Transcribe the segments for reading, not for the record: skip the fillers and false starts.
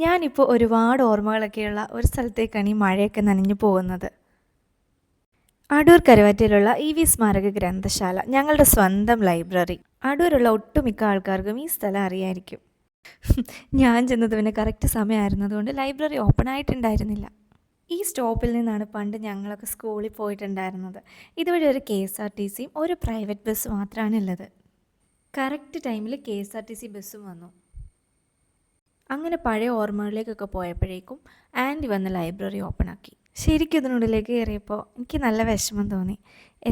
ഞാനിപ്പോൾ ഒരുപാട് ഓർമ്മകളൊക്കെയുള്ള ഒരു സ്ഥലത്തേക്കാണ് ഈ മഴയൊക്കെ നനഞ്ഞു പോകുന്നത്. അടൂർ കരുവാറ്റയിലുള്ള EV സ്മാരക ഗ്രന്ഥശാല, ഞങ്ങളുടെ സ്വന്തം ലൈബ്രറി. അടൂരുള്ള ഒട്ടുമിക്ക ആൾക്കാർക്കും ഈ സ്ഥലം അറിയായിരിക്കും. ഞാൻ ചെന്നത് പിന്നെ കറക്റ്റ് സമയമായിരുന്നതുകൊണ്ട് ലൈബ്രറി ഓപ്പൺ ആയിട്ടുണ്ടായിരുന്നില്ല. ഈ സ്റ്റോപ്പിൽ നിന്നാണ് പണ്ട് ഞങ്ങളൊക്കെ സ്കൂളിൽ പോയിട്ടുണ്ടായിരുന്നത്. ഇതുവഴി ഒരു KSRTCയും ഒരു പ്രൈവറ്റ് ബസ് മാത്രമാണ് ഉള്ളത്. കറക്റ്റ് ടൈമിൽ KSRTC ബസ്സും വന്നു. അങ്ങനെ പഴയ ഓർമ്മകളിലേക്കൊക്കെ പോയപ്പോഴേക്കും ആൻറ്റി വന്ന് ലൈബ്രറി ഓപ്പൺ ആക്കി. ശരിക്കും ഇതിനുള്ളിലേക്ക് കയറിയപ്പോൾ എനിക്ക് നല്ല വിഷമം തോന്നി.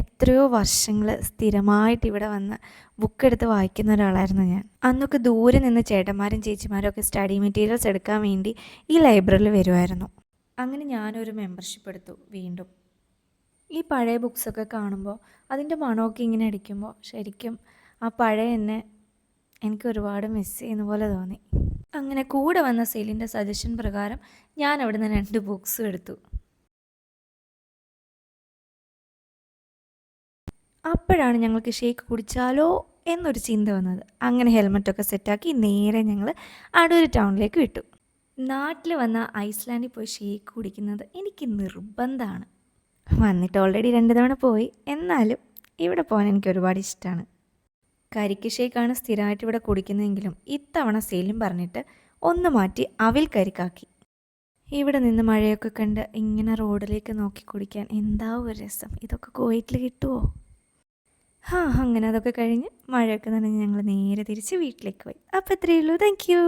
എത്രയോ വർഷങ്ങൾ സ്ഥിരമായിട്ട് ഇവിടെ വന്ന് ബുക്കെടുത്ത് വായിക്കുന്ന ഒരാളായിരുന്നു ഞാൻ. അന്നൊക്കെ ദൂരെ നിന്ന് ചേട്ടന്മാരും ചേച്ചിമാരും ഒക്കെ സ്റ്റഡി മെറ്റീരിയൽസ് എടുക്കാൻ വേണ്ടി ഈ ലൈബ്രറിയിൽ വരുമായിരുന്നു. അങ്ങനെ ഞാനൊരു മെമ്പർഷിപ്പ് എടുത്തു വീണ്ടും. ഈ പഴയ ബുക്സൊക്കെ കാണുമ്പോൾ അതിൻ്റെ മണമൊക്കെ ഇങ്ങനെ അടിക്കുമ്പോൾ ശരിക്കും ആ പഴയ എന്നെ എനിക്ക് ഒരുപാട് മിസ് ചെയ്യുന്ന പോലെ തോന്നി. അങ്ങനെ കൂടെ വന്ന സെലിൻ്റെ സജഷൻ പ്രകാരം ഞാൻ അവിടെ നിന്ന് 2 ബുക്സും എടുത്തു. അപ്പോഴാണ് ഞങ്ങൾക്ക് ഷേക്ക് കുടിച്ചാലോ എന്നൊരു ചിന്ത വന്നത്. അങ്ങനെ ഹെൽമറ്റൊക്കെ സെറ്റാക്കി നേരെ ഞങ്ങൾ അടൂർ ടൗണിലേക്ക് വിട്ടു. നാട്ടിൽ വന്ന ഐസ്ലാൻഡിൽ പോയി ഷേക്ക് കുടിക്കുന്നത് എനിക്ക് നിർബന്ധമാണ്. വന്നിട്ട് ഓൾറെഡി 2 തവണ പോയി. എന്നാലും ഇവിടെ പോകാൻ എനിക്ക് ഒരുപാട് ഇഷ്ടമാണ്. കരിക്ക് ഷേക്കാണ് സ്ഥിരമായിട്ട് ഇവിടെ കുടിക്കുന്നതെങ്കിലും ഇത്തവണ സെലിം പറഞ്ഞിട്ട് ഒന്ന് മാറ്റി അവിൽ കരിക്കാക്കി. ഇവിടെ നിന്ന് മഴയൊക്കെ കണ്ട് ഇങ്ങനെ റോഡിലേക്ക് നോക്കി കുടിക്കാൻ എന്താ ഒരു രസം. ഇതൊക്കെ കുവൈറ്റിൽ കിട്ടുമോ? അങ്ങനെ അതൊക്കെ കഴിഞ്ഞ് മഴയൊക്കെ നനഞ്ഞ് ഞങ്ങൾ നേരെ തിരിച്ച് വീട്ടിലേക്ക് പോയി. അപ്പോൾ ഇത്രയേ ഉള്ളൂ. Thank you.